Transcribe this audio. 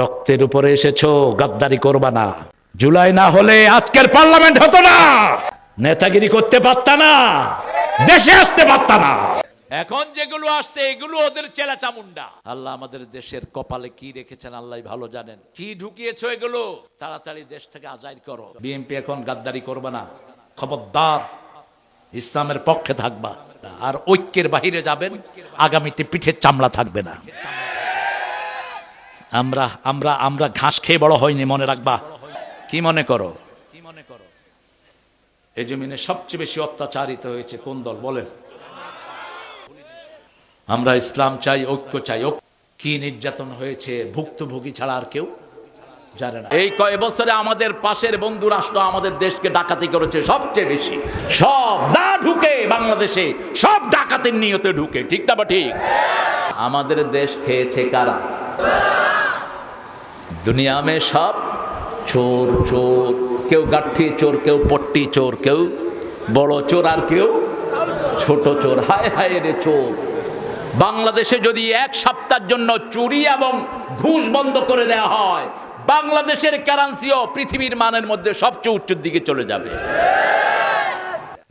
রক্তের উপরে এসেছো, গাদ্দারি করবা না। জুলাই না হলে আজকের পার্লামেন্ট হতো না, নেতাগিরি করতে পারতা না, দেশে আসতে পারতা না। এখন যেগুলো আসছে এগুলো ওদের চেলা চামুন্ডা। আল্লাহ আমাদের দেশের কপালে কি রেখেছেন আল্লাহ ভালো জানেন। কি ঢুকিয়েছো এগুলো, তাড়াতাড়ি দেশ থেকে আজাইর করো। বিএনপি এখন গাদ্দারি করবে না, খবরদার, ইসলামের পক্ষে থাকবা। আর ঐক্যের বাহিরে যাবেন, আগামীতে পিঠের চামড়া থাকবে না। আমরা আমরা আমরা ঘাস খেয়ে বড় হয়নি, মনে রাখবা। কি মনে করো? এই জমিনে সবচেয়ে বেশি অত্যাচারিত হয়েছে কোন দল বলেন? আমরা ইসলাম চাই, ঐক্য চাই। কি নির্যাতন হয়েছে ভুক্তভোগী ছাড়া আর কেউ জানে না। এই কয় বছরে আমাদের পাশের বন্ধু রাষ্ট্র আমাদের দেশকে ডাকাতি করেছে সবচেয়ে বেশি। সব যা ঢুকে বাংলাদেশে সব ডাকাতির নিয়তে ঢুকে, ঠিক না বা ঠিক? আমাদের দেশ খেয়েছে কারা? দুনিয়া মে সব চোর চোর, কেউ গাঠি চোর, কেউ পট্টি চোর, কেউ বড় চোর, আর কেউ ছোট চোর। হায় হায় রে চোর। বাংলাদেশে যদি এক সপ্তাহের জন্য চুরি এবং ঘুষ বন্ধ করে দেওয়া হয়, বাংলাদেশের কারেন্সিও পৃথিবীর মানের মধ্যে সবচেয়ে উচ্চের দিকে চলে যাবে।